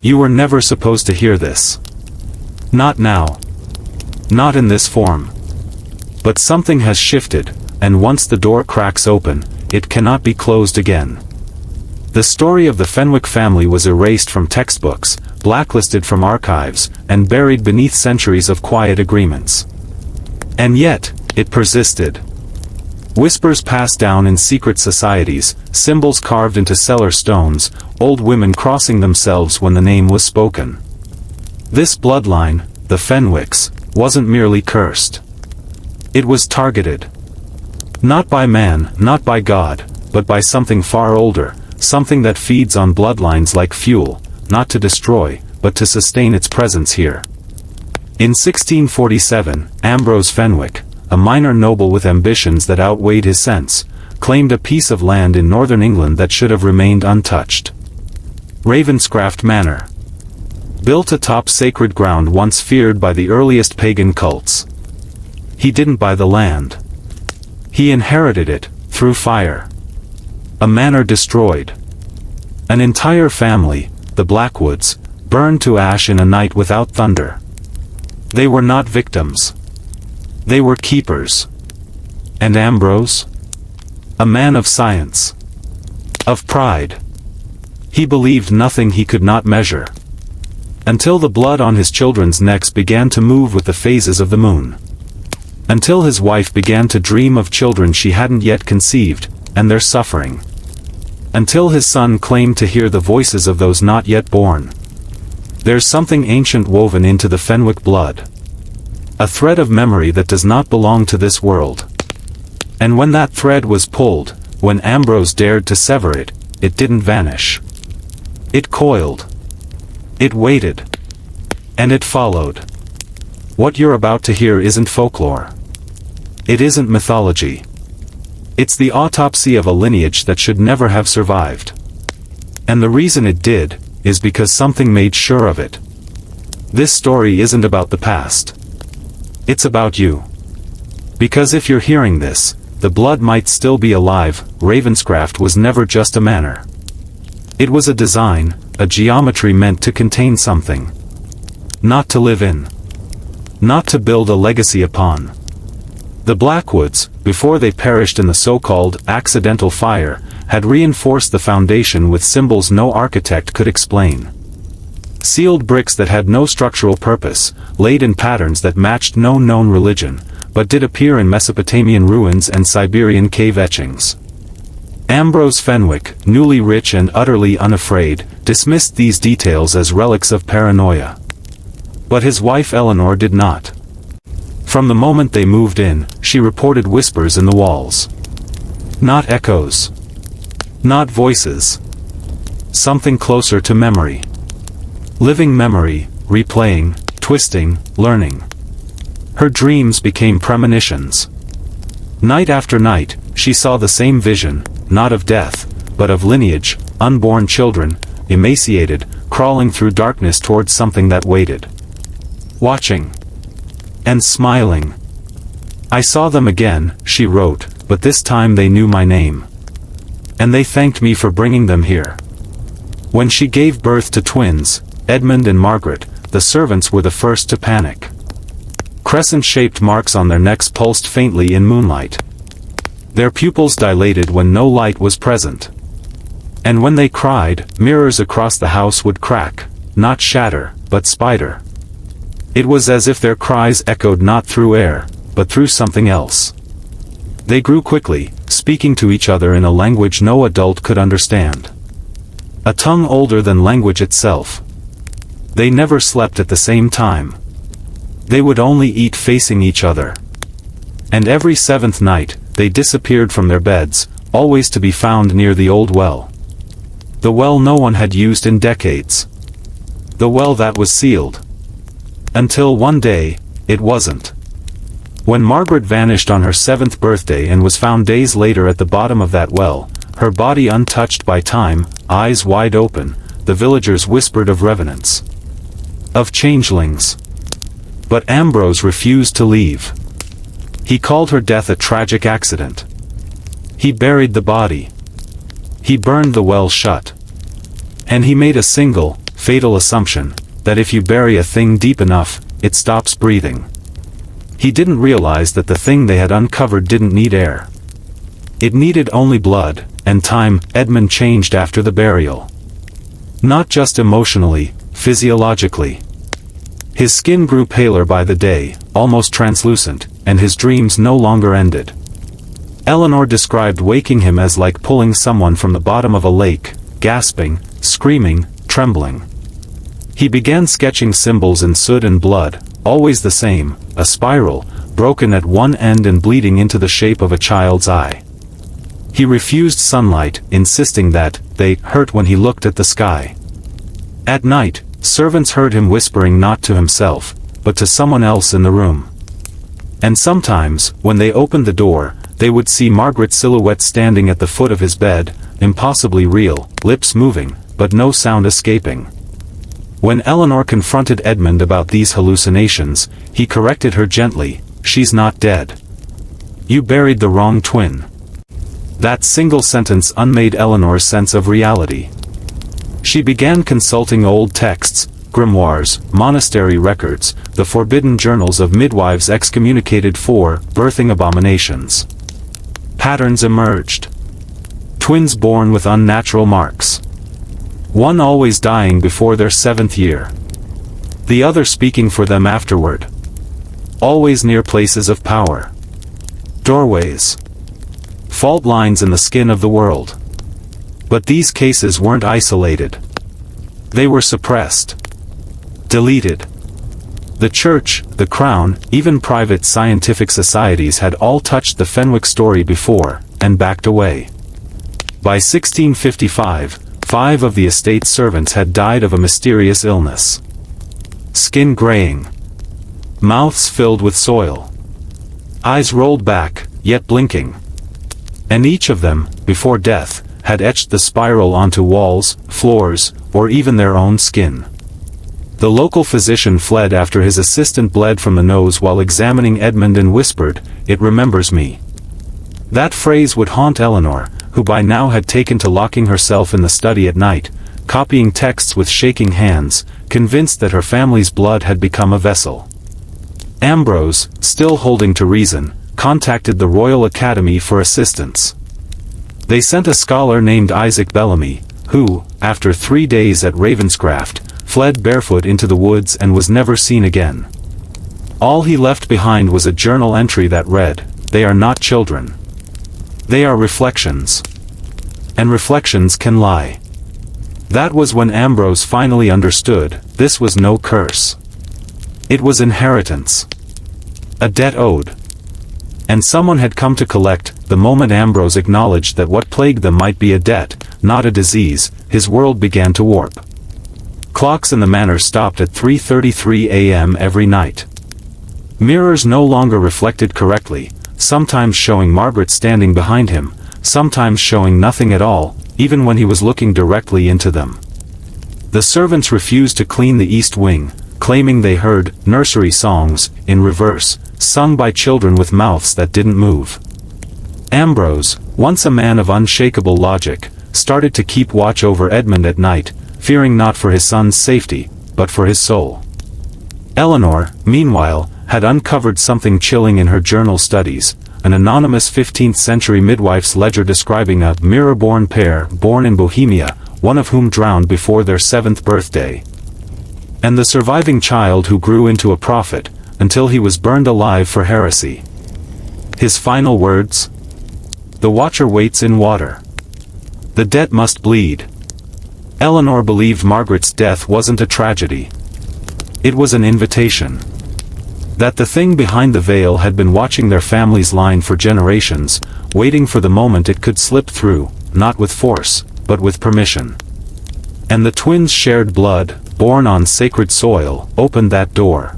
You were never supposed to hear this. Not now. Not in this form. But something has shifted, and once the door cracks open, it cannot be closed again. The story of the Fenwick family was erased from textbooks, blacklisted from archives, and buried beneath centuries of quiet agreements. And yet, it persisted. Whispers passed down in secret societies, symbols carved into cellar stones, old women crossing themselves when the name was spoken. This bloodline, the Fenwicks, wasn't merely cursed. It was targeted. Not by man, not by God, but by something far older, something that feeds on bloodlines like fuel, not to destroy, but to sustain its presence here. In 1647, Ambrose Fenwick, a minor noble with ambitions that outweighed his sense, claimed a piece of land in northern England that should have remained untouched. Ravenscraft Manor. Built atop sacred ground once feared by the earliest pagan cults. He didn't buy the land. He inherited it, through fire. A manor destroyed. An entire family, the Blackwoods, burned to ash in a night without thunder. They were not victims. They were keepers. And Ambrose? A man of science. Of pride. He believed nothing he could not measure. Until the blood on his children's necks began to move with the phases of the moon. Until his wife began to dream of children she hadn't yet conceived, and their suffering. Until his son claimed to hear the voices of those not yet born. There's something ancient woven into the Fenwick blood. A thread of memory that does not belong to this world. And when that thread was pulled, when Ambrose dared to sever it, it didn't vanish. It coiled. It waited. And it followed. What you're about to hear isn't folklore. It isn't mythology. It's the autopsy of a lineage that should never have survived. And the reason it did, is because something made sure of it. This story isn't about the past. It's about you. Because if you're hearing this, the blood might still be alive. Ravenscraft was never just a manor. It was a design, a geometry meant to contain something. Not to live in. Not to build a legacy upon. The Blackwoods, before they perished in the so-called accidental fire, had reinforced the foundation with symbols no architect could explain. Sealed bricks that had no structural purpose, laid in patterns that matched no known religion, but did appear in Mesopotamian ruins and Siberian cave etchings. Ambrose Fenwick, newly rich and utterly unafraid, dismissed these details as relics of paranoia. But his wife Eleanor did not. From the moment they moved in, she reported whispers in the walls. Not echoes. Not voices. Something closer to memory. Living memory, replaying, twisting, learning. Her dreams became premonitions. Night after night, she saw the same vision, not of death, but of lineage, unborn children, emaciated, crawling through darkness towards something that waited. Watching. And smiling. I saw them again, she wrote, but this time they knew my name. And they thanked me for bringing them here. When she gave birth to twins, Edmund and Margaret, the servants were the first to panic. Crescent-shaped marks on their necks pulsed faintly in moonlight. Their pupils dilated when no light was present. And when they cried, mirrors across the house would crack, not shatter, but spider. It was as if their cries echoed not through air, but through something else. They grew quickly, speaking to each other in a language no adult could understand. A tongue older than language itself. They never slept at the same time. They would only eat facing each other. And every seventh night, they disappeared from their beds, always to be found near the old well. The well no one had used in decades. The well that was sealed. Until one day, it wasn't. When Margaret vanished on her 7th birthday and was found days later at the bottom of that well, her body untouched by time, eyes wide open, the villagers whispered of revenants. Of changelings. But Ambrose refused to leave. He called her death a tragic accident. He buried the body. He burned the well shut. And he made a single, fatal assumption, that if you bury a thing deep enough, it stops breathing. He didn't realize that the thing they had uncovered didn't need air. It needed only blood, and time. Edmund changed after the burial. Not just emotionally, physiologically. His skin grew paler by the day, almost translucent, and his dreams no longer ended. Eleanor described waking him as like pulling someone from the bottom of a lake, gasping, screaming, trembling. He began sketching symbols in soot and blood, always the same, a spiral, broken at one end and bleeding into the shape of a child's eye. He refused sunlight, insisting that they hurt when he looked at the sky. At night, servants heard him whispering not to himself, but to someone else in the room. And sometimes, when they opened the door, they would see Margaret's silhouette standing at the foot of his bed, impossibly real, lips moving, but no sound escaping. When Eleanor confronted Edmund about these hallucinations, he corrected her gently, "She's not dead. You buried the wrong twin." That single sentence unmade Eleanor's sense of reality. She began consulting old texts, grimoires, monastery records, the forbidden journals of midwives excommunicated for birthing abominations. Patterns emerged. Twins born with unnatural marks. One always dying before their 7th year. The other speaking for them afterward. Always near places of power. Doorways. Fault lines in the skin of the world. But these cases weren't isolated. They were suppressed. Deleted. The church, the crown, even private scientific societies had all touched the Fenwick story before, and backed away. By 1655, 5 of the estate's servants had died of a mysterious illness. Skin graying. Mouths filled with soil. Eyes rolled back, yet blinking. And each of them, before death, had etched the spiral onto walls, floors, or even their own skin. The local physician fled after his assistant bled from the nose while examining Edmund and whispered, "It remembers me." That phrase would haunt Eleanor, who by now had taken to locking herself in the study at night, copying texts with shaking hands, convinced that her family's blood had become a vessel. Ambrose, still holding to reason, contacted the Royal Academy for assistance. They sent a scholar named Isaac Bellamy, who, after 3 days at Ravenscraft, fled barefoot into the woods and was never seen again. All he left behind was a journal entry that read, "They are not children. They are reflections. And reflections can lie." That was when Ambrose finally understood, this was no curse. It was inheritance. A debt owed. And someone had come to collect. The moment Ambrose acknowledged that what plagued them might be a debt, not a disease, his world began to warp. Clocks in the manor stopped at 3:33 a.m. every night. Mirrors no longer reflected correctly, sometimes showing Margaret standing behind him, sometimes showing nothing at all, even when he was looking directly into them. The servants refused to clean the east wing, claiming they heard nursery songs, in reverse, sung by children with mouths that didn't move. Ambrose, once a man of unshakable logic, started to keep watch over Edmund at night, fearing not for his son's safety, but for his soul. Eleanor, meanwhile, had uncovered something chilling in her journal studies, an anonymous 15th-century midwife's ledger describing a mirror-born pair born in Bohemia, one of whom drowned before their 7th birthday. And the surviving child who grew into a prophet, until he was burned alive for heresy. His final words? "The watcher waits in water. The debt must bleed." Eleanor believed Margaret's death wasn't a tragedy. It was an invitation. That the thing behind the veil had been watching their family's line for generations, waiting for the moment it could slip through, not with force, but with permission. And the twins' shared blood, born on sacred soil, opened that door.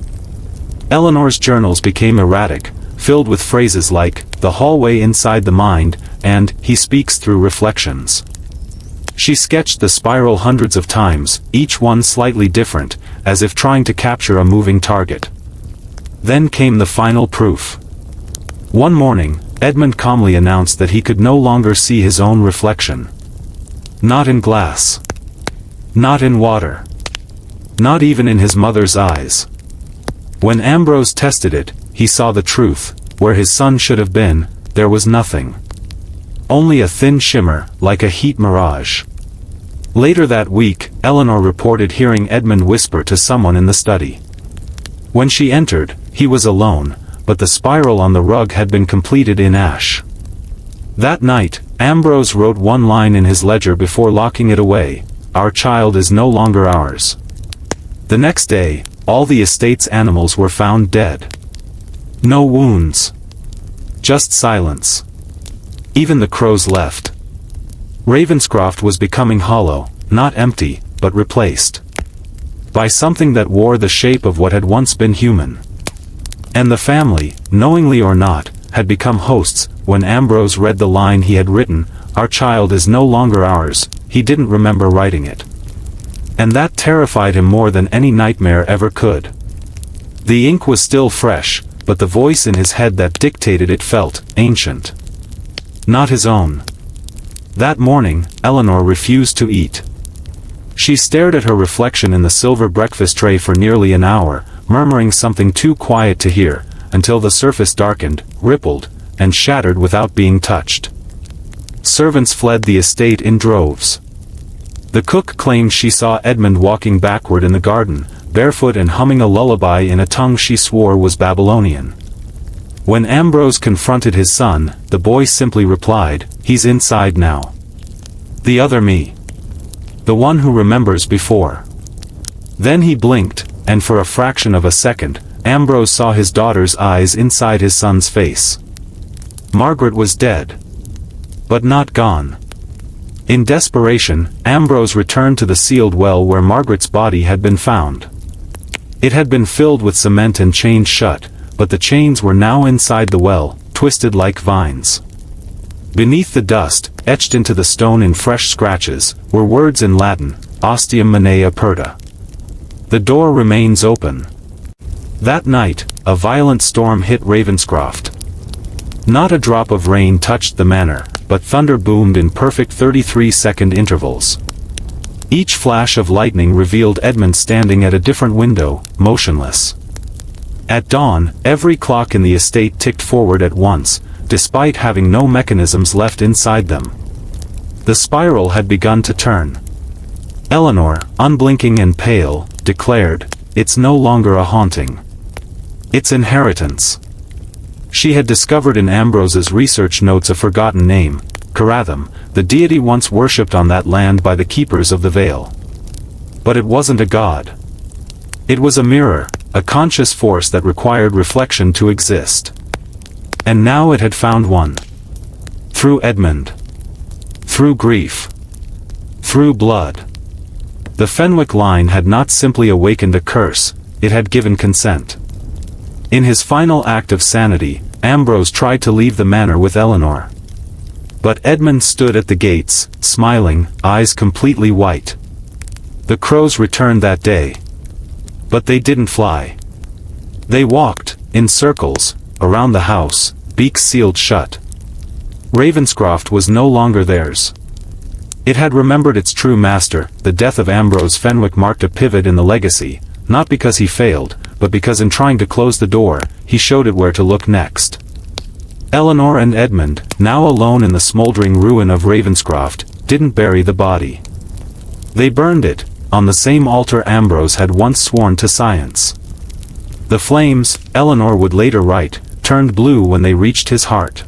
Eleanor's journals became erratic, filled with phrases like, "the hallway inside the mind," and, "he speaks through reflections." She sketched the spiral hundreds of times, each one slightly different, as if trying to capture a moving target. Then came the final proof. One morning, Edmund calmly announced that he could no longer see his own reflection. Not in glass. Not in water. Not even in his mother's eyes. When Ambrose tested it, he saw the truth. Where his son should have been, there was nothing. Only a thin shimmer, like a heat mirage. Later that week, Eleanor reported hearing Edmund whisper to someone in the study. When she entered, he was alone, but the spiral on the rug had been completed in ash. That night, Ambrose wrote one line in his ledger before locking it away: "Our child is no longer ours." The next day, all the estate's animals were found dead. No wounds. Just silence. Even the crows left. Ravenscroft was becoming hollow, not empty, but replaced by something that wore the shape of what had once been human. And the family, knowingly or not, had become hosts. When Ambrose read the line he had written, "Our child is no longer ours," he didn't remember writing it. And that terrified him more than any nightmare ever could. The ink was still fresh, but the voice in his head that dictated it felt ancient. Not his own. That morning, Eleanor refused to eat. She stared at her reflection in the silver breakfast tray for nearly an hour, murmuring something too quiet to hear, until the surface darkened, rippled, and shattered without being touched. Servants fled the estate in droves. The cook claimed she saw Edmund walking backward in the garden, barefoot and humming a lullaby in a tongue she swore was Babylonian. When Ambrose confronted his son, the boy simply replied, "He's inside now. The other me. The one who remembers before." Then he blinked, and for a fraction of a second, Ambrose saw his daughter's eyes inside his son's face. Margaret was dead. But not gone. In desperation, Ambrose returned to the sealed well where Margaret's body had been found. It had been filled with cement and chained shut, but the chains were now inside the well, twisted like vines. Beneath the dust, etched into the stone in fresh scratches, were words in Latin: "Ostium Mea Aperta." The door remains open. That night, a violent storm hit Ravenscroft. Not a drop of rain touched the manor, but thunder boomed in perfect 33-second intervals. Each flash of lightning revealed Edmund standing at a different window, motionless. At dawn, every clock in the estate ticked forward at once, despite having no mechanisms left inside them. The spiral had begun to turn. Eleanor, unblinking and pale, declared, "It's no longer a haunting. It's inheritance." She had discovered in Ambrose's research notes a forgotten name, Carathum, the deity once worshipped on that land by the keepers of the Vale. But it wasn't a god. It was a mirror, a conscious force that required reflection to exist. And now it had found one. Through Edmund. Through grief. Through blood. The Fenwick line had not simply awakened a curse, it had given consent. In his final act of sanity, Ambrose tried to leave the manor with Eleanor. But Edmund stood at the gates, smiling, eyes completely white. The crows returned that day. But they didn't fly. They walked, in circles, around the house, beaks sealed shut. Ravenscroft was no longer theirs. It had remembered its true master. The death of Ambrose Fenwick marked a pivot in the legacy, not because he failed, but because in trying to close the door, he showed it where to look next. Eleanor and Edmund, now alone in the smoldering ruin of Ravenscroft, didn't bury the body. They burned it, on the same altar Ambrose had once sworn to science. The flames, Eleanor would later write, turned blue when they reached his heart.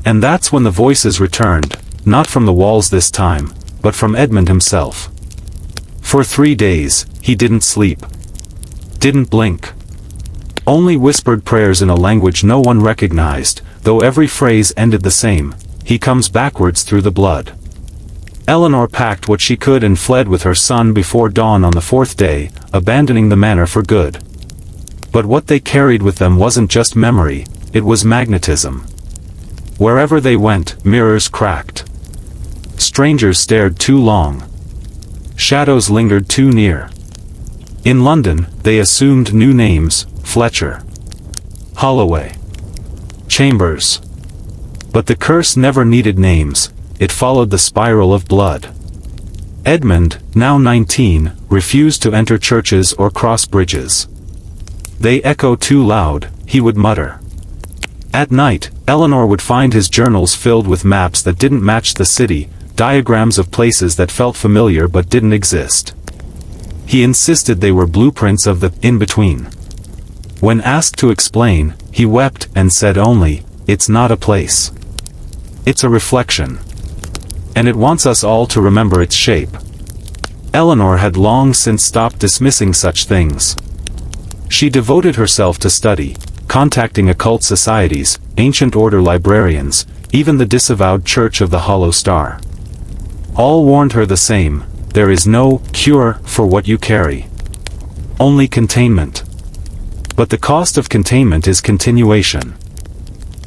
And that's when the voices returned, not from the walls this time, but from Edmund himself. For 3 days, he didn't sleep. Didn't blink. Only whispered prayers in a language no one recognized, though every phrase ended the same: "He comes backwards through the blood." Eleanor packed what she could and fled with her son before dawn on the 4th day, abandoning the manor for good. But what they carried with them wasn't just memory, it was magnetism. Wherever they went, mirrors cracked. Strangers stared too long. Shadows lingered too near. In London, they assumed new names: Fletcher, Holloway, Chambers. But the curse never needed names, it followed the spiral of blood. Edmund, now 19, refused to enter churches or cross bridges. "They echo too loud," he would mutter. At night, Eleanor would find his journals filled with maps that didn't match the city, diagrams of places that felt familiar but didn't exist. He insisted they were blueprints of the in-between. When asked to explain, he wept and said only, "It's not a place. It's a reflection. And it wants us all to remember its shape." Eleanor had long since stopped dismissing such things. She devoted herself to study, contacting occult societies, ancient order librarians, even the disavowed Church of the Hollow Star. All warned her the same: there is no cure for what you carry. Only containment. But the cost of containment is continuation.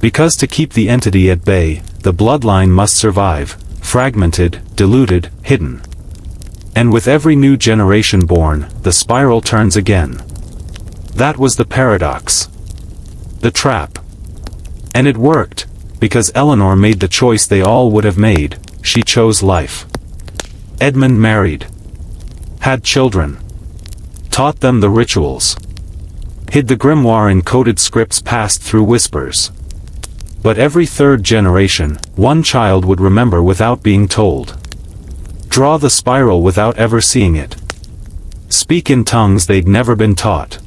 Because to keep the entity at bay, the bloodline must survive, fragmented, diluted, hidden. And with every new generation born, the spiral turns again. That was the paradox. The trap. And it worked, because Eleanor made the choice they all would have made: she chose life. Edmund married. Had children. Taught them the rituals. Hid the grimoire in coded scripts passed through whispers. But every third generation, one child would remember without being told. Draw the spiral without ever seeing it. Speak in tongues they'd never been taught.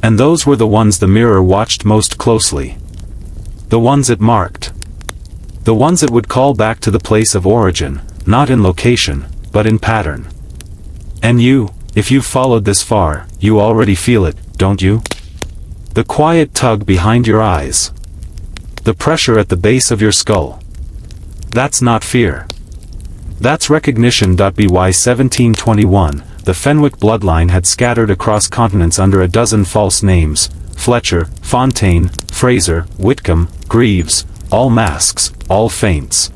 And those were the ones the mirror watched most closely. The ones it marked. The ones it would call back to the place of origin, not in location, but in pattern. And you, if you've followed this far, you already feel it, don't you? The quiet tug behind your eyes. The pressure at the base of your skull. That's not fear. That's recognition. By 1721, the Fenwick bloodline had scattered across continents under a dozen false names: Fletcher, Fontaine, Fraser, Whitcomb, Greaves, all masks, all feints.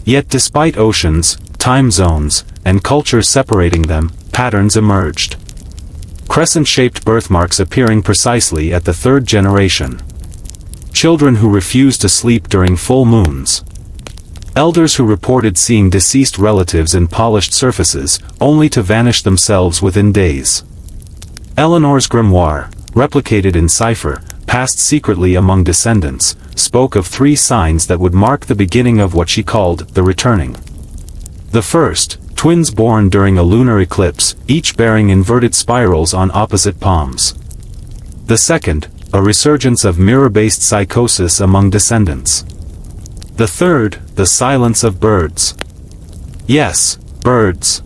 Yet despite oceans, time zones, and cultures separating them, patterns emerged. Crescent-shaped birthmarks appearing precisely at the third generation. Children who refused to sleep during full moons. Elders who reported seeing deceased relatives in polished surfaces, only to vanish themselves within days. Eleanor's grimoire, replicated in cipher, passed secretly among descendants, spoke of 3 signs that would mark the beginning of what she called the returning. The first, twins born during a lunar eclipse, each bearing inverted spirals on opposite palms. The second, a resurgence of mirror-based psychosis among descendants. The third, the silence of birds. Yes, birds.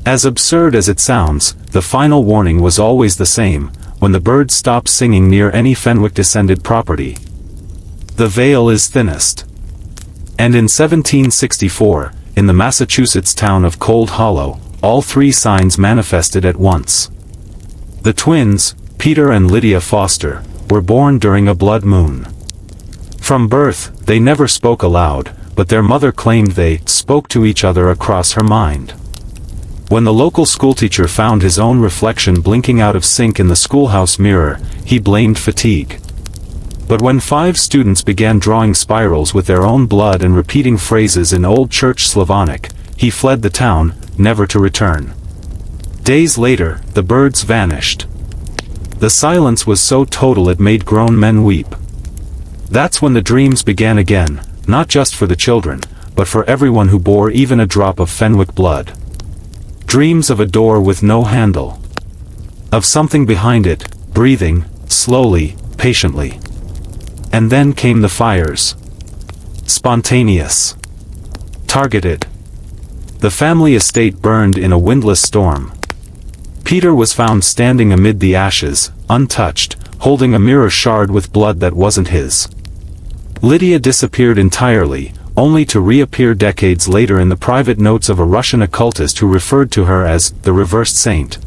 As absurd as it sounds, the final warning was always the same: when the birds stop singing near any Fenwick-descended property, the veil is thinnest. And in 1764, in the Massachusetts town of Cold Hollow, all 3 signs manifested at once. The twins, Peter and Lydia Foster, were born during a blood moon. From birth, they never spoke aloud, but their mother claimed they spoke to each other across her mind. When the local schoolteacher found his own reflection blinking out of sync in the schoolhouse mirror, he blamed fatigue. But when 5 students began drawing spirals with their own blood and repeating phrases in Old Church Slavonic, he fled the town, never to return. Days later, the birds vanished. The silence was so total it made grown men weep. That's when the dreams began again, not just for the children, but for everyone who bore even a drop of Fenwick blood. Dreams of a door with no handle. Of something behind it, breathing, slowly, patiently. And then came the fires. Spontaneous. Targeted. The family estate burned in a windless storm. Peter was found standing amid the ashes, untouched, holding a mirror shard with blood that wasn't his. Lydia disappeared entirely, only to reappear decades later in the private notes of a Russian occultist who referred to her as the reversed saint.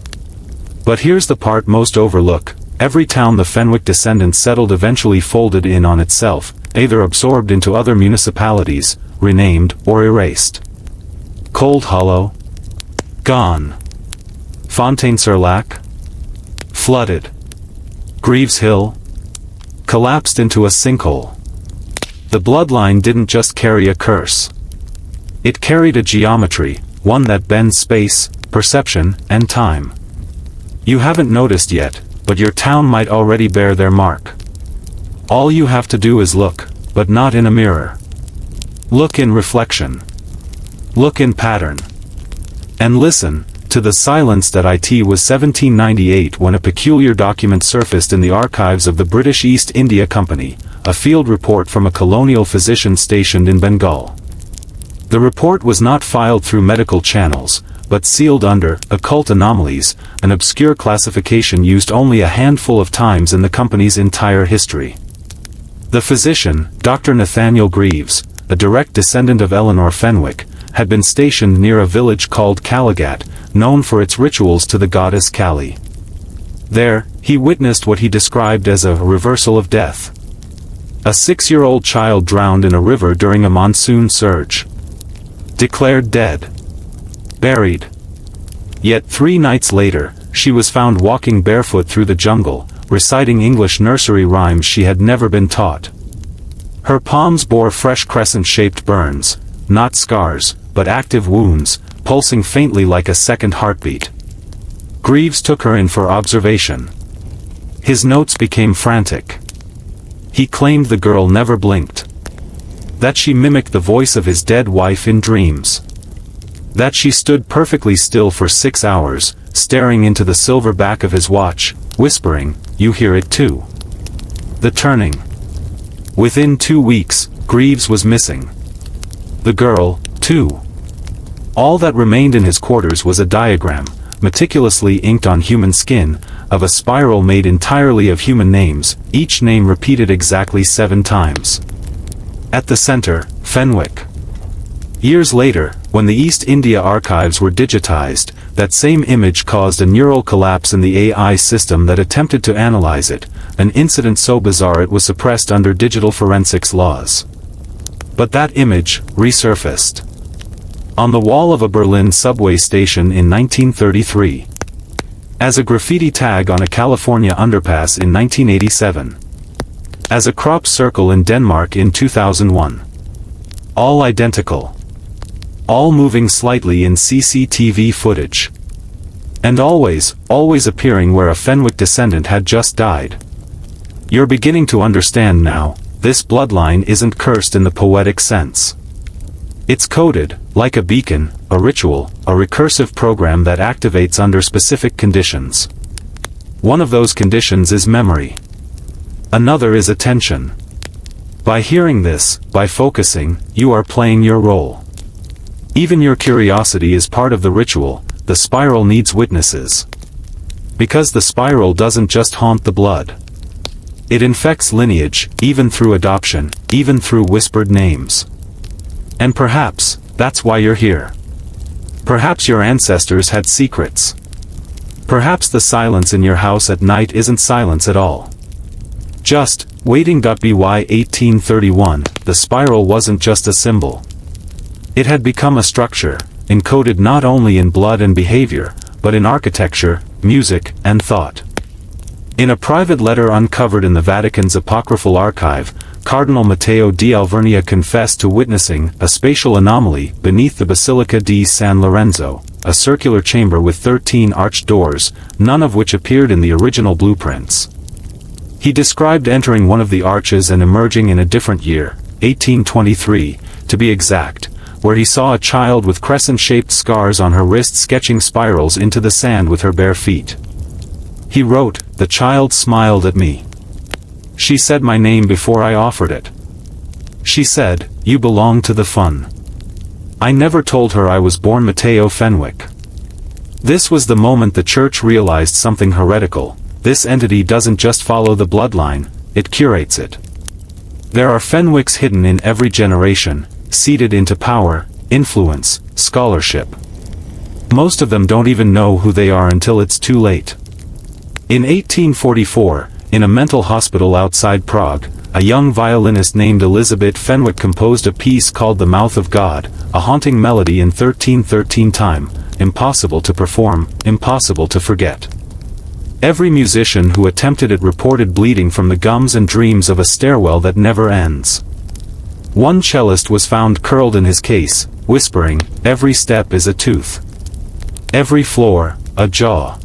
But here's the part most overlooked: every town the Fenwick descendants settled eventually folded in on itself, either absorbed into other municipalities, renamed, or erased. Cold Hollow? Gone. Fontaine-sur-Lac? Flooded. Greaves Hill? Collapsed into a sinkhole. The bloodline didn't just carry a curse. It carried a geometry, one that bends space, perception, and time. You haven't noticed yet, but your town might already bear their mark. All you have to do is look, but not in a mirror. Look in reflection. Look in pattern. And listen to the silence. It was 1798 when a peculiar document surfaced in the archives of the British East India Company, a field report from a colonial physician stationed in Bengal. The report was not filed through medical channels, but sealed under occult anomalies, an obscure classification used only a handful of times in the company's entire history. The physician, Dr. Nathaniel Greaves, a direct descendant of Eleanor Fenwick, had been stationed near a village called Caligat, known for its rituals to the goddess Kali. There, he witnessed what he described as a reversal of death. A 6-year-old child drowned in a river during a monsoon surge. Declared dead. Buried. Yet 3 nights later, she was found walking barefoot through the jungle, reciting English nursery rhymes she had never been taught. Her palms bore fresh crescent-shaped burns, not scars, but active wounds, pulsing faintly like a second heartbeat. Greaves took her in for observation. His notes became frantic. He claimed the girl never blinked. That she mimicked the voice of his dead wife in dreams. That she stood perfectly still for 6 hours, staring into the silver back of his watch, whispering, "You hear it too." The turning. Within 2 weeks, Greaves was missing. The girl, too. All that remained in his quarters was a diagram, meticulously inked on human skin, of a spiral made entirely of human names, each name repeated exactly 7 times. At the center, Fenwick. Years later, when the East India archives were digitized, that same image caused a neural collapse in the AI system that attempted to analyze it, an incident so bizarre it was suppressed under digital forensics laws. But that image resurfaced on the wall of a Berlin subway station in 1933. As a graffiti tag on a California underpass in 1987. As a crop circle in Denmark in 2001. All identical. All moving slightly in CCTV footage. And always appearing where a Fenwick descendant had just died. You're beginning to understand now, this bloodline isn't cursed in the poetic sense. It's coded, like a beacon, a ritual, a recursive program that activates under specific conditions. One of those conditions is memory. Another is attention. By hearing this, by focusing, you are playing your role. Even your curiosity is part of the ritual. The spiral needs witnesses. Because the spiral doesn't just haunt the blood. It infects lineage, even through adoption, even through whispered names. And perhaps, that's why you're here. Perhaps your ancestors had secrets. Perhaps the silence in your house at night isn't silence at all. Just, waiting. By 1831, the spiral wasn't just a symbol. It had become a structure, encoded not only in blood and behavior, but in architecture, music, and thought. In a private letter uncovered in the Vatican's apocryphal archive, Cardinal Matteo di Alvernia confessed to witnessing a spatial anomaly beneath the Basilica di San Lorenzo, a circular chamber with 13 arched doors, none of which appeared in the original blueprints. He described entering one of the arches and emerging in a different year, 1823, to be exact, where he saw a child with crescent-shaped scars on her wrist sketching spirals into the sand with her bare feet. He wrote, "The child smiled at me. She said my name before I offered it. She said, 'You belong to the fun.' I never told her I was born Matteo Fenwick." This was the moment the church realized something heretical. This entity doesn't just follow the bloodline, it curates it. There are Fenwicks hidden in every generation, seeded into power, influence, scholarship. Most of them don't even know who they are until it's too late. In 1844, in a mental hospital outside Prague, a young violinist named Elizabeth Fenwick composed a piece called The Mouth of God, a haunting melody in 13/13 time, impossible to perform, impossible to forget. Every musician who attempted it reported bleeding from the gums and dreams of a stairwell that never ends. One cellist was found curled in his case, whispering, "Every step is a tooth. Every floor, a jaw."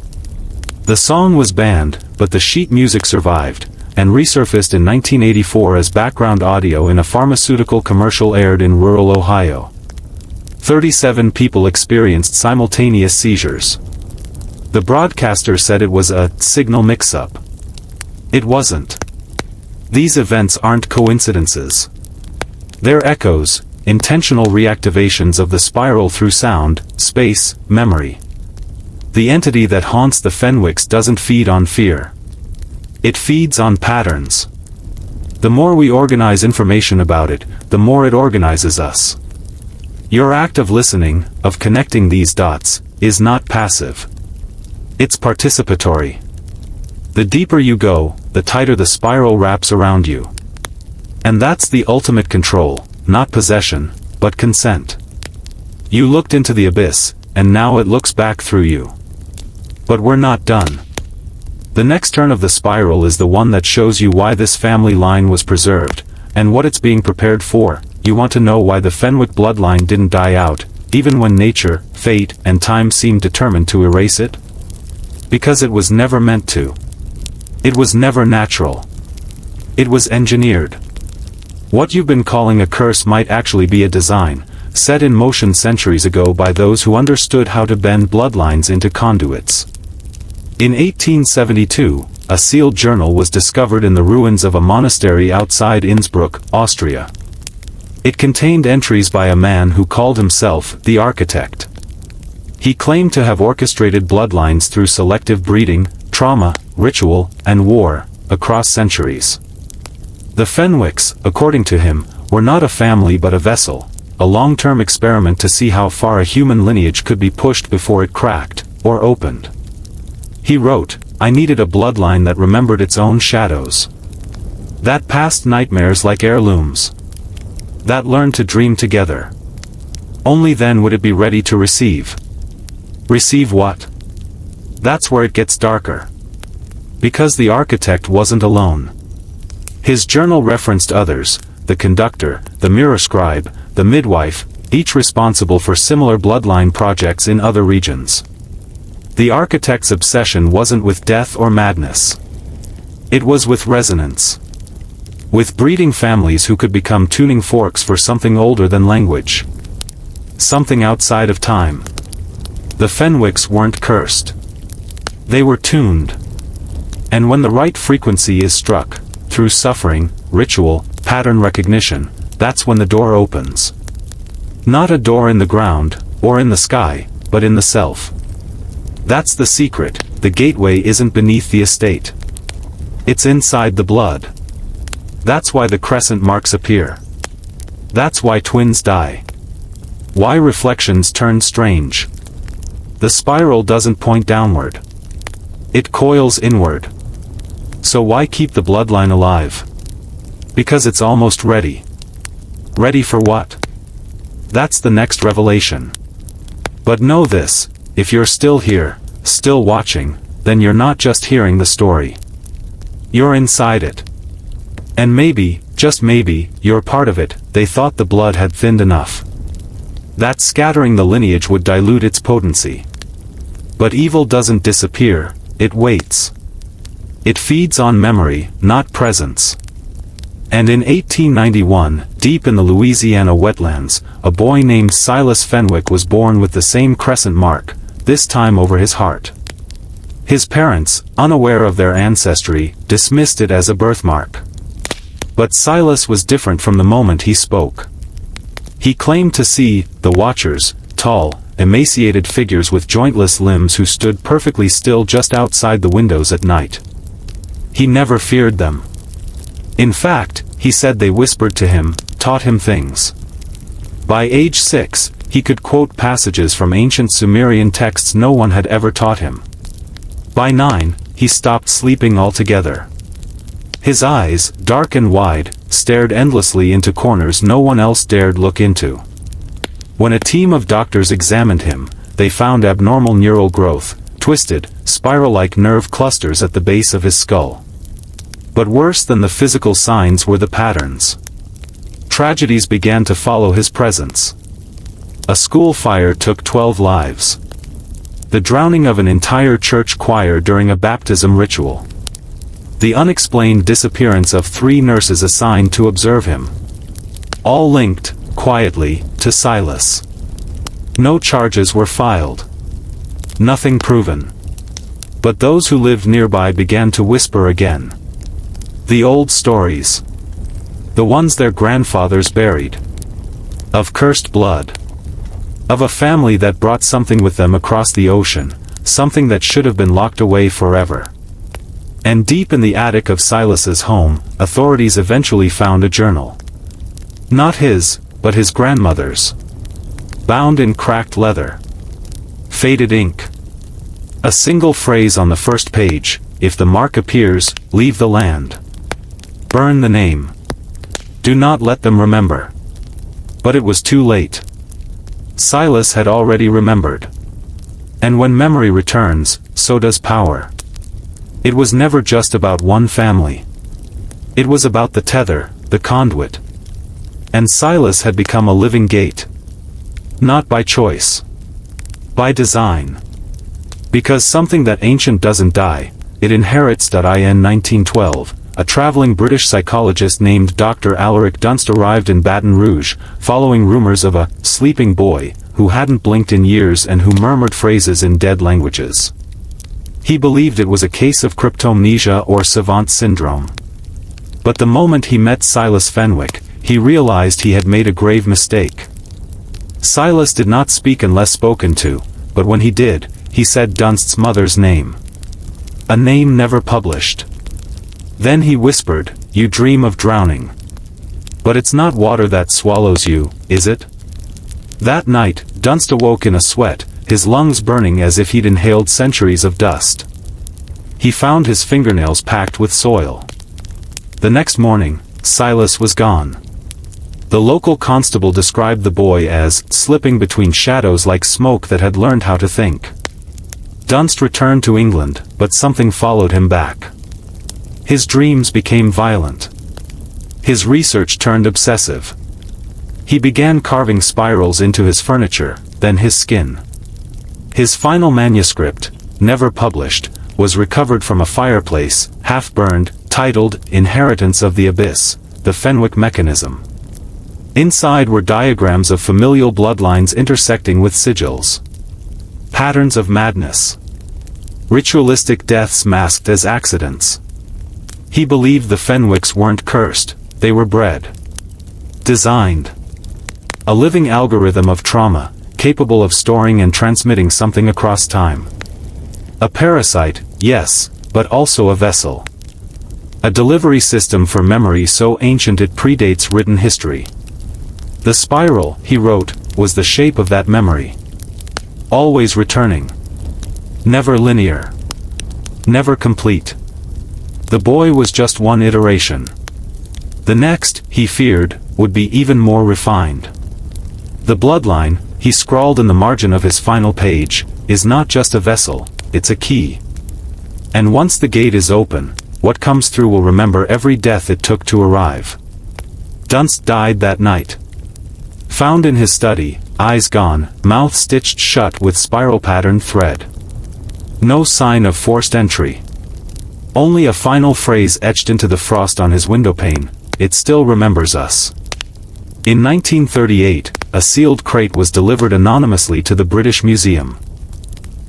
The song was banned, but the sheet music survived, and resurfaced in 1984 as background audio in a pharmaceutical commercial aired in rural Ohio. 37 people experienced simultaneous seizures. The broadcaster said it was a signal mix-up. It wasn't. These events aren't coincidences. They're echoes, intentional reactivations of the spiral through sound, space, memory. The entity that haunts the Fenwicks doesn't feed on fear. It feeds on patterns. The more we organize information about it, the more it organizes us. Your act of listening, of connecting these dots, is not passive. It's participatory. The deeper you go, the tighter the spiral wraps around you. And that's the ultimate control, not possession, but consent. You looked into the abyss, and now it looks back through you. But we're not done. The next turn of the spiral is the one that shows you why this family line was preserved, and what it's being prepared for. You want to know why the Fenwick bloodline didn't die out, even when nature, fate, and time seemed determined to erase it? Because it was never meant to. It was never natural. It was engineered. What you've been calling a curse might actually be a design, set in motion centuries ago by those who understood how to bend bloodlines into conduits. In 1872, a sealed journal was discovered in the ruins of a monastery outside Innsbruck, Austria. It contained entries by a man who called himself the architect. He claimed to have orchestrated bloodlines through selective breeding, trauma, ritual, and war, across centuries. The Fenwicks, according to him, were not a family but a vessel, a long-term experiment to see how far a human lineage could be pushed before it cracked, or opened. He wrote, "I needed a bloodline that remembered its own shadows. That passed nightmares like heirlooms. That learned to dream together. Only then would it be ready to receive." Receive what? That's where it gets darker. Because the architect wasn't alone. His journal referenced others, the conductor, the mirror scribe, the midwife, each responsible for similar bloodline projects in other regions. The architect's obsession wasn't with death or madness. It was with resonance. With breeding families who could become tuning forks for something older than language. Something outside of time. The Fenwicks weren't cursed. They were tuned. And when the right frequency is struck, through suffering, ritual, pattern recognition, that's when the door opens. Not a door in the ground, or in the sky, but in the self. That's the secret. The gateway isn't beneath the estate. It's inside the blood. That's why the crescent marks appear. That's why twins die. Why reflections turn strange. The spiral doesn't point downward. It coils inward. So why keep the bloodline alive? Because it's almost ready. Ready for what? That's the next revelation. But know this, if you're still here, still watching, then you're not just hearing the story. You're inside it. And maybe, just maybe, you're part of it. They thought the blood had thinned enough. That scattering the lineage would dilute its potency. But evil doesn't disappear, it waits. It feeds on memory, not presence. And in 1891, deep in the Louisiana wetlands, a boy named Silas Fenwick was born with the same crescent mark, this time over his heart. His parents, unaware of their ancestry, dismissed it as a birthmark. But Silas was different from the moment he spoke. He claimed to see the Watchers, tall, emaciated figures with jointless limbs who stood perfectly still just outside the windows at night. He never feared them. In fact, he said they whispered to him, taught him things. By age 6, he could quote passages from ancient Sumerian texts no one had ever taught him. By 9, he stopped sleeping altogether. His eyes, dark and wide, stared endlessly into corners no one else dared look into. When a team of doctors examined him, they found abnormal neural growth, twisted, spiral-like nerve clusters at the base of his skull. But worse than the physical signs were the patterns. Tragedies began to follow his presence. A school fire took 12 lives. The drowning of an entire church choir during a baptism ritual. The unexplained disappearance of 3 nurses assigned to observe him. All linked, quietly, to Silas. No charges were filed. Nothing proven. But those who lived nearby began to whisper again. The old stories. The ones their grandfathers buried. Of cursed blood. Of a family that brought something with them across the ocean, something that should have been locked away forever. And deep in the attic of Silas's home, authorities eventually found a journal. Not his, but his grandmother's. Bound in cracked leather. Faded ink. A single phrase on the first page: if the mark appears, leave the land. Burn the name. Do not let them remember. But it was too late. Silas had already remembered. And when memory returns, so does power. It was never just about one family. It was about the tether, the conduit. And Silas had become a living gate. Not by choice. By design. Because something that ancient doesn't die, it inherits. In 1912, a traveling British psychologist named Dr. Alaric Dunst arrived in Baton Rouge, following rumors of a sleeping boy who hadn't blinked in years and who murmured phrases in dead languages. He believed it was a case of cryptomnesia or savant syndrome. But the moment he met Silas Fenwick, he realized he had made a grave mistake. Silas did not speak unless spoken to, but when he did, he said Dunst's mother's name. A name never published. Then he whispered, "You dream of drowning. But it's not water that swallows you, is it?" That night, Dunst awoke in a sweat, his lungs burning as if he'd inhaled centuries of dust. He found his fingernails packed with soil. The next morning, Silas was gone. The local constable described the boy as slipping between shadows like smoke that had learned how to think. Dunst returned to England, but something followed him back. His dreams became violent. His research turned obsessive. He began carving spirals into his furniture, then his skin. His final manuscript, never published, was recovered from a fireplace, half-burned, titled Inheritance of the Abyss, the Fenwick Mechanism. Inside were diagrams of familial bloodlines intersecting with sigils. Patterns of madness. Ritualistic deaths masked as accidents. He believed the Fenwicks weren't cursed, they were bred. Designed. A living algorithm of trauma, capable of storing and transmitting something across time. A parasite, yes, but also a vessel. A delivery system for memory so ancient it predates written history. The spiral, he wrote, was the shape of that memory. Always returning. Never linear. Never complete. The boy was just one iteration. The next, he feared, would be even more refined. The bloodline, he scrawled in the margin of his final page, is not just a vessel, it's a key. And once the gate is open, what comes through will remember every death it took to arrive. Dunst died that night. Found in his study, eyes gone, mouth stitched shut with spiral-patterned thread. No sign of forced entry. Only a final phrase etched into the frost on his windowpane: "It still remembers us." In 1938, a sealed crate was delivered anonymously to the British Museum.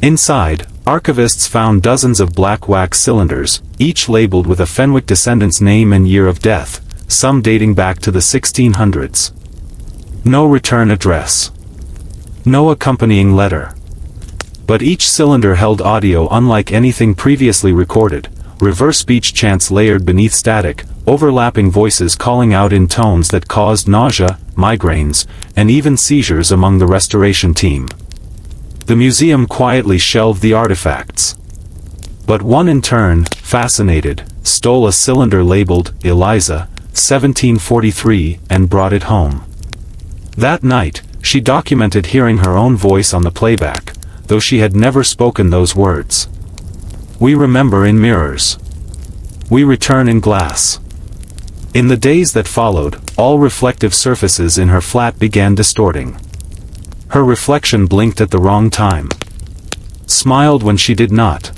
Inside, archivists found dozens of black wax cylinders, each labeled with a Fenwick descendant's name and year of death, some dating back to the 1600s. No return address. No accompanying letter. But each cylinder held audio unlike anything previously recorded, reverse speech chants layered beneath static, overlapping voices calling out in tones that caused nausea, migraines, and even seizures among the restoration team. The museum quietly shelved the artifacts. But one in turn, fascinated, stole a cylinder labeled Eliza, 1743, and brought it home. That night, she documented hearing her own voice on the playback, though she had never spoken those words. "We remember in mirrors. We return in glass. In the days that followed, all reflective surfaces in her flat began distorting. Her reflection blinked at the wrong time, smiled when she did not.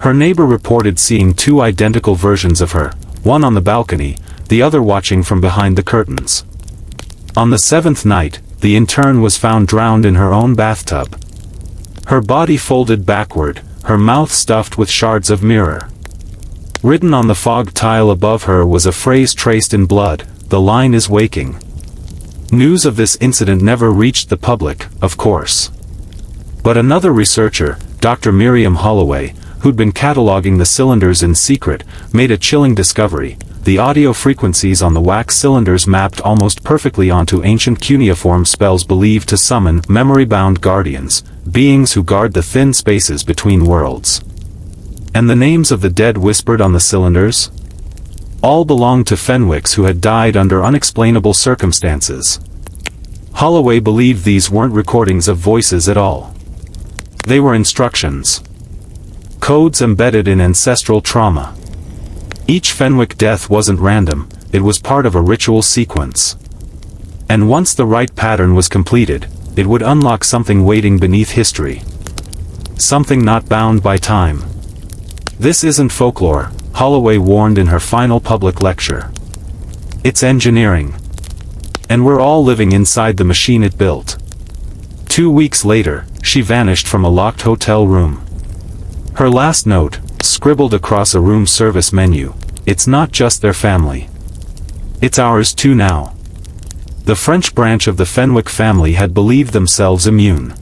Her neighbor reported seeing two identical versions of her, one on the balcony, the other watching from behind the curtains. On the seventh night, the intern was found drowned in her own bathtub. Her body folded backward, her mouth stuffed with shards of mirror. Written on the fog tile above her was a phrase traced in blood, "The line is waking." News of this incident never reached the public, of course. But another researcher, Dr. Miriam Holloway, who'd been cataloging the cylinders in secret, made a chilling discovery. The audio frequencies on the wax cylinders mapped almost perfectly onto ancient cuneiform spells believed to summon memory-bound guardians, beings who guard the thin spaces between worlds. And the names of the dead whispered on the cylinders? All belonged to Fenwicks who had died under unexplainable circumstances. Holloway believed these weren't recordings of voices at all. They were instructions. Codes embedded in ancestral trauma. Each Fenwick death wasn't random, it was part of a ritual sequence. And once the right pattern was completed, it would unlock something waiting beneath history. Something not bound by time. This isn't folklore, Holloway warned in her final public lecture. It's engineering. And we're all living inside the machine it built. 2 weeks later, she vanished from a locked hotel room. Her last note, scribbled across a room service menu, "It's not just their family. It's ours too now." The French branch of the Fenwick family had believed themselves immune.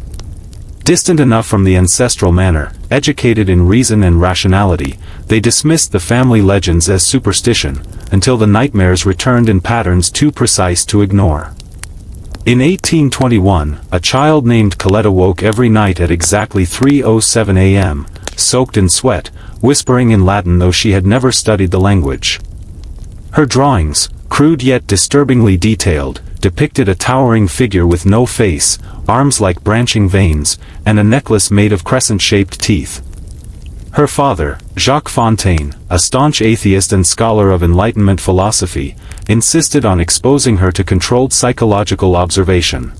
Distant enough from the ancestral manor, educated in reason and rationality, they dismissed the family legends as superstition, until the nightmares returned in patterns too precise to ignore. In 1821, a child named Colette awoke every night at exactly 3:07 a.m., soaked in sweat, whispering in Latin though she had never studied the language. Her drawings, crude yet disturbingly detailed, depicted a towering figure with no face, arms like branching veins, and a necklace made of crescent-shaped teeth. Her father, Jacques Fontaine, a staunch atheist and scholar of Enlightenment philosophy, insisted on exposing her to controlled psychological observation.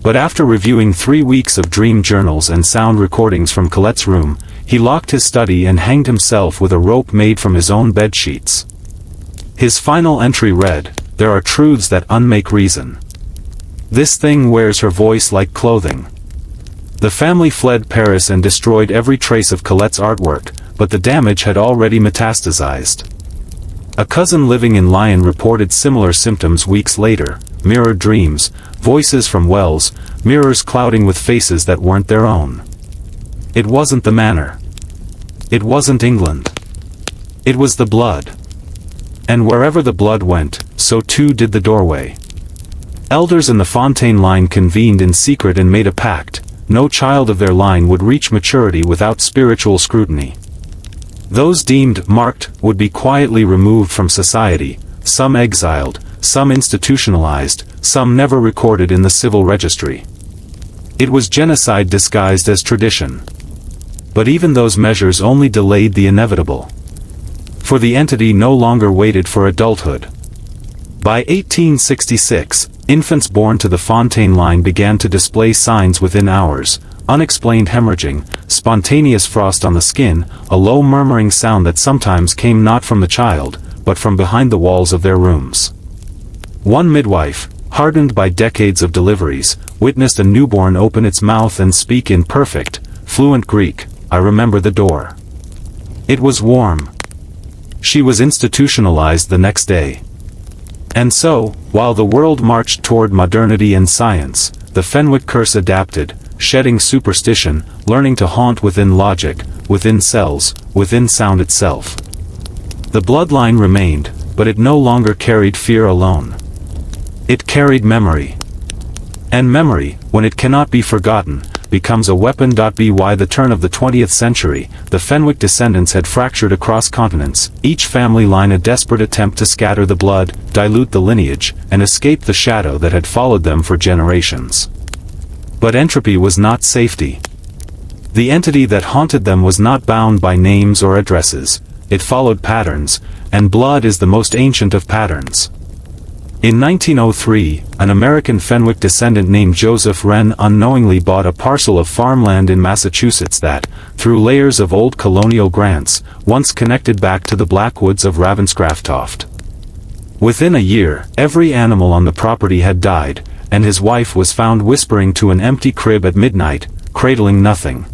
But after reviewing 3 weeks of dream journals and sound recordings from Colette's room, he locked his study and hanged himself with a rope made from his own bed sheets. His final entry read, "There are truths that unmake reason. This thing wears her voice like clothing." The family fled Paris and destroyed every trace of Colette's artwork, but the damage had already metastasized. A cousin living in Lyon reported similar symptoms weeks later: mirrored dreams, voices from wells, mirrors clouding with faces that weren't their own. It wasn't the manor. It wasn't England. It was the blood. And wherever the blood went, so too did the doorway. Elders in the Fontaine line convened in secret and made a pact: no child of their line would reach maturity without spiritual scrutiny. Those deemed marked would be quietly removed from society, some exiled, some institutionalized, some never recorded in the civil registry. It was genocide disguised as tradition. But even those measures only delayed the inevitable. For the entity no longer waited for adulthood. By 1866, infants born to the Fontaine line began to display signs within hours: unexplained hemorrhaging, spontaneous frost on the skin, a low murmuring sound that sometimes came not from the child, but from behind the walls of their rooms. One midwife, hardened by decades of deliveries, witnessed a newborn open its mouth and speak in perfect, fluent Greek, "I remember the door. It was warm." She was institutionalized the next day. And so, while the world marched toward modernity and science, the Fenwick curse adapted, shedding superstition, learning to haunt within logic, within cells, within sound itself. The bloodline remained, but it no longer carried fear alone. It carried memory. And memory, when it cannot be forgotten, becomes a weapon. By the turn of the 20th century, the Fenwick descendants had fractured across continents, each family line a desperate attempt to scatter the blood, dilute the lineage, and escape the shadow that had followed them for generations. But entropy was not safety. The entity that haunted them was not bound by names or addresses. It followed patterns, and blood is the most ancient of patterns. In 1903, an American Fenwick descendant named Joseph Wren unknowingly bought a parcel of farmland in Massachusetts that, through layers of old colonial grants, once connected back to the Blackwoods of Ravenscraft. Within a year, every animal on the property had died, and his wife was found whispering to an empty crib at midnight, cradling nothing.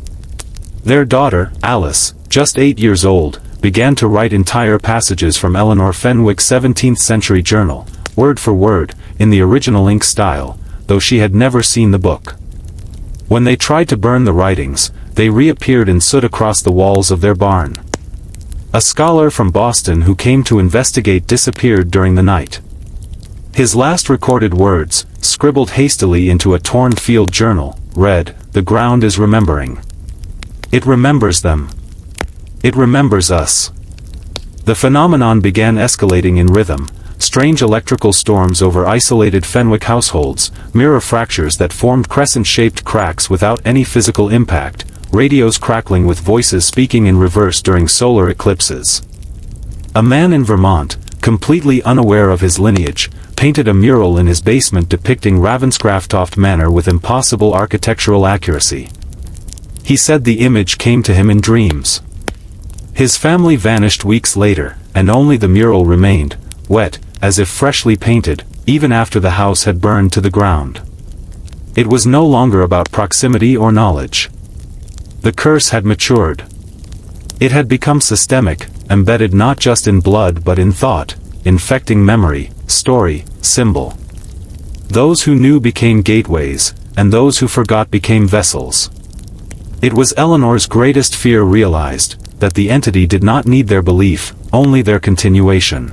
Their daughter, Alice, just 8 years old, began to write entire passages from Eleanor Fenwick's 17th-century journal, word for word, in the original ink style, though she had never seen the book. When they tried to burn the writings, they reappeared in soot across the walls of their barn. A scholar from Boston who came to investigate disappeared during the night. His last recorded words, scribbled hastily into a torn field journal, read, "The ground is remembering. It remembers them. It remembers us." The phenomenon began escalating in rhythm. Strange electrical storms over isolated Fenwick households, mirror fractures that formed crescent-shaped cracks without any physical impact, radios crackling with voices speaking in reverse during solar eclipses. A man in Vermont, completely unaware of his lineage, painted a mural in his basement depicting Ravenscraft Manor with impossible architectural accuracy. He said the image came to him in dreams. His family vanished weeks later, and only the mural remained, wet, as if freshly painted, even after the house had burned to the ground. It was no longer about proximity or knowledge. The curse had matured. It had become systemic, embedded not just in blood but in thought, infecting memory, story, symbol. Those who knew became gateways, and those who forgot became vessels. It was Eleanor's greatest fear realized, that the entity did not need their belief, only their continuation.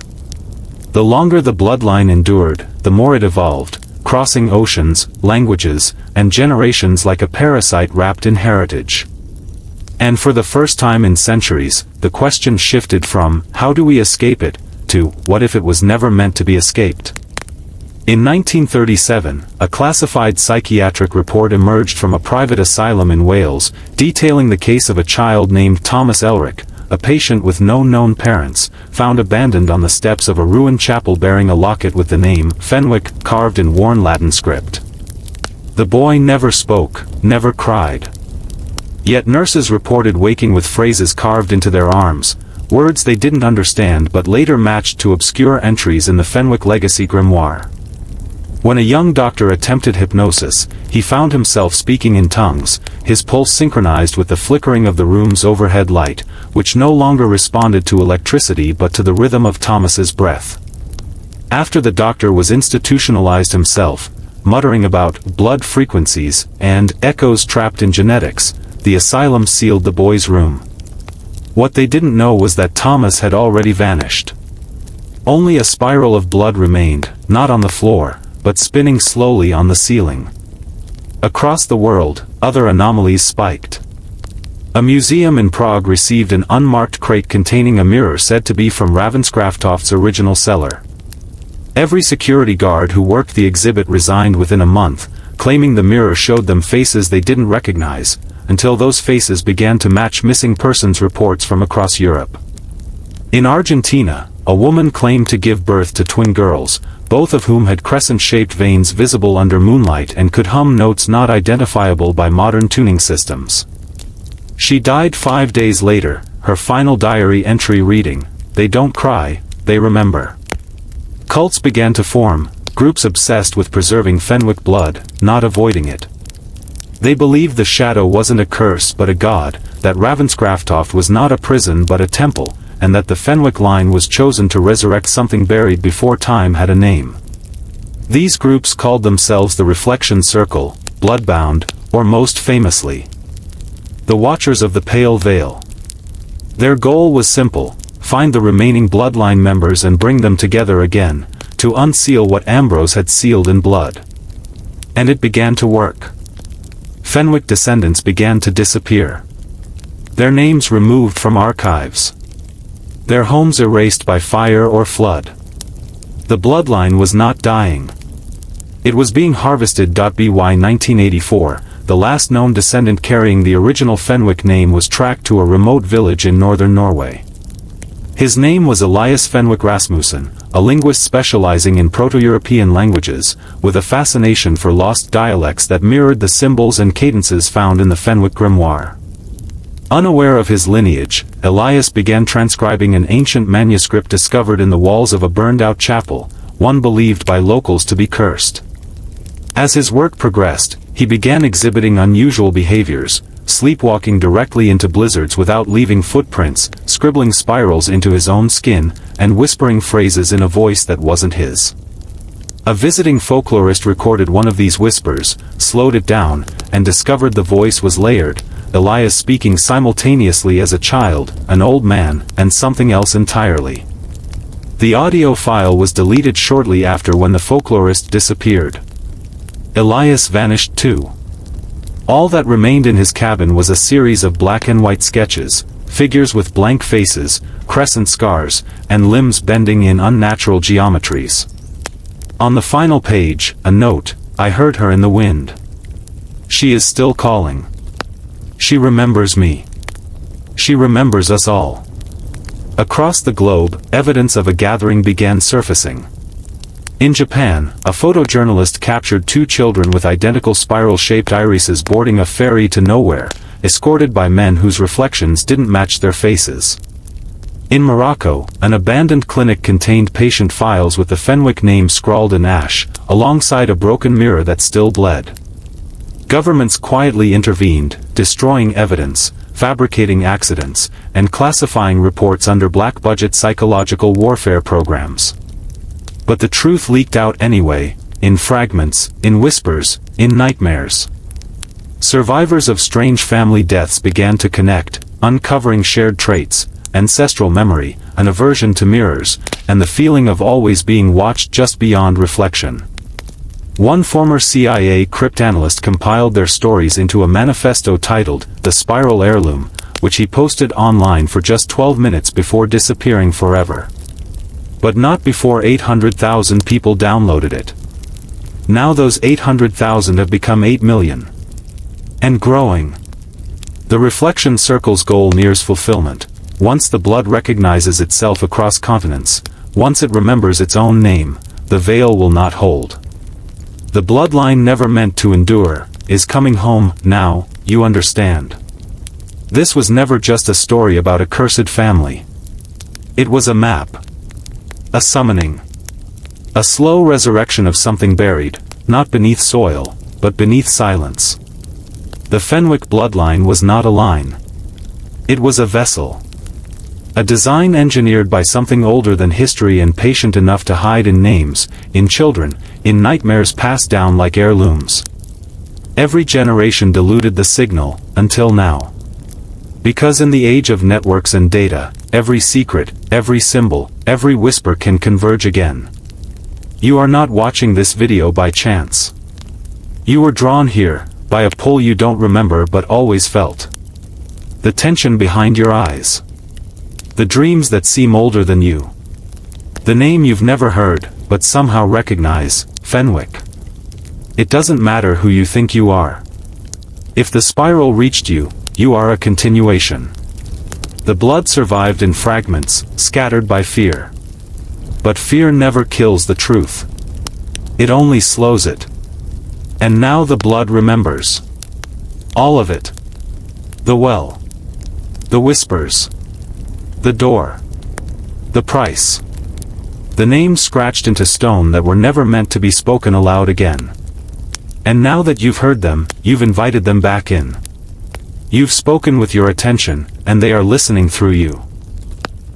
The longer the bloodline endured, the more it evolved, crossing oceans, languages, and generations like a parasite wrapped in heritage. And for the first time in centuries, the question shifted from, how do we escape it, to, what if it was never meant to be escaped? In 1937, a classified psychiatric report emerged from a private asylum in Wales, detailing the case of a child named Thomas Elric, a patient with no known parents, found abandoned on the steps of a ruined chapel bearing a locket with the name Fenwick carved in worn Latin script. The boy never spoke, never cried. Yet nurses reported waking with phrases carved into their arms, words they didn't understand but later matched to obscure entries in the Fenwick Legacy grimoire. When a young doctor attempted hypnosis, he found himself speaking in tongues, his pulse synchronized with the flickering of the room's overhead light, which no longer responded to electricity but to the rhythm of Thomas's breath. After the doctor was institutionalized himself, muttering about blood frequencies and echoes trapped in genetics, the asylum sealed the boy's room. What they didn't know was that Thomas had already vanished. Only a spiral of blood remained, not on the floor, but spinning slowly on the ceiling. Across the world, other anomalies spiked. A museum in Prague received an unmarked crate containing a mirror said to be from Ravenscraft's original seller. Every security guard who worked the exhibit resigned within a month, claiming the mirror showed them faces they didn't recognize, until those faces began to match missing persons reports from across Europe. In Argentina, a woman claimed to give birth to twin girls, both of whom had crescent-shaped veins visible under moonlight and could hum notes not identifiable by modern tuning systems. She died 5 days later, her final diary entry reading, "They don't cry, they remember." Cults began to form, groups obsessed with preserving Fenwick blood, not avoiding it. They believed the shadow wasn't a curse but a god, that Ravenscraft was not a prison but a temple, and that the Fenwick line was chosen to resurrect something buried before time had a name. These groups called themselves the Reflection Circle, Bloodbound, or most famously, the Watchers of the Pale Veil. Their goal was simple: find the remaining Bloodline members and bring them together again, to unseal what Ambrose had sealed in blood. And it began to work. Fenwick descendants began to disappear. Their names removed from archives. Their homes erased by fire or flood. The bloodline was not dying. It was being harvested. By 1984, the last known descendant carrying the original Fenwick name was tracked to a remote village in northern Norway. His name was Elias Fenwick Rasmussen, a linguist specializing in Proto-European languages, with a fascination for lost dialects that mirrored the symbols and cadences found in the Fenwick grimoire. Unaware of his lineage, Elias began transcribing an ancient manuscript discovered in the walls of a burned-out chapel, one believed by locals to be cursed. As his work progressed, he began exhibiting unusual behaviors, sleepwalking directly into blizzards without leaving footprints, scribbling spirals into his own skin, and whispering phrases in a voice that wasn't his. A visiting folklorist recorded one of these whispers, slowed it down, and discovered the voice was layered, Elias speaking simultaneously as a child, an old man, and something else entirely. The audio file was deleted shortly after when the folklorist disappeared. Elias vanished too. All that remained in his cabin was a series of black and white sketches, figures with blank faces, crescent scars, and limbs bending in unnatural geometries. On the final page, a note, "I heard her in the wind. She is still calling. She remembers me. She remembers us all." Across the globe, evidence of a gathering began surfacing. In Japan, a photojournalist captured two children with identical spiral-shaped irises boarding a ferry to nowhere, escorted by men whose reflections didn't match their faces. In Morocco, an abandoned clinic contained patient files with the Fenwick name scrawled in ash, alongside a broken mirror that still bled. Governments quietly intervened, destroying evidence, fabricating accidents, and classifying reports under black-budget psychological warfare programs. But the truth leaked out anyway, in fragments, in whispers, in nightmares. Survivors of strange family deaths began to connect, uncovering shared traits, ancestral memory, an aversion to mirrors, and the feeling of always being watched just beyond reflection. One former CIA cryptanalyst compiled their stories into a manifesto titled, "The Spiral Heirloom," which he posted online for just 12 minutes before disappearing forever. But not before 800,000 people downloaded it. Now those 800,000 have become 8 million. And growing. The Reflection Circle's goal nears fulfillment. Once the blood recognizes itself across continents, once it remembers its own name, the veil will not hold. The bloodline never meant to endure, is coming home, now, you understand. This was never just a story about a cursed family. It was a map. A summoning. A slow resurrection of something buried, not beneath soil, but beneath silence. The Fenwick bloodline was not a line. It was a vessel. A design engineered by something older than history and patient enough to hide in names, in children, in nightmares passed down like heirlooms. Every generation diluted the signal, until now. Because in the age of networks and data, every secret, every symbol, every whisper can converge again. You are not watching this video by chance. You were drawn here, by a pull you don't remember but always felt. The tension behind your eyes. The dreams that seem older than you. The name you've never heard, but somehow recognize, Fenwick. It doesn't matter who you think you are. If the spiral reached you, you are a continuation. The blood survived in fragments, scattered by fear. But fear never kills the truth. It only slows it. And now the blood remembers. All of it. The well. The whispers. The door. The price. The names scratched into stone that were never meant to be spoken aloud again. And now that you've heard them, you've invited them back in. You've spoken with your attention, and they are listening through you.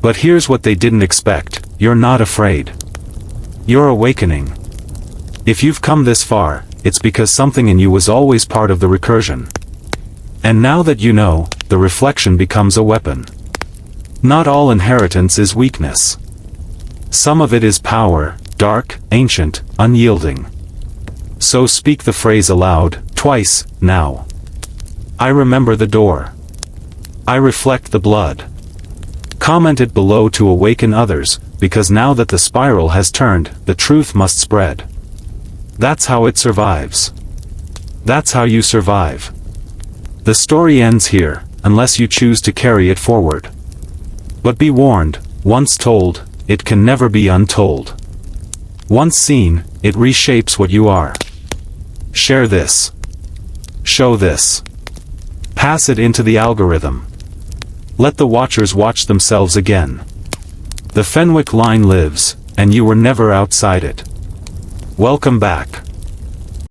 But here's what they didn't expect, you're not afraid. You're awakening. If you've come this far, it's because something in you was always part of the recursion. And now that you know, the reflection becomes a weapon. Not all inheritance is weakness. Some of it is power, dark, ancient, unyielding. So speak the phrase aloud, twice, now. I remember the door. I reflect the blood. Comment it below to awaken others, because now that the spiral has turned, the truth must spread. That's how it survives. That's how you survive. The story ends here, unless you choose to carry it forward. But be warned, Once told, it can never be untold. Once seen, it reshapes what you are. Share this. Show this. Pass it into the algorithm. Let the watchers watch themselves again. The Fenwick line lives, and you were never outside it. Welcome back.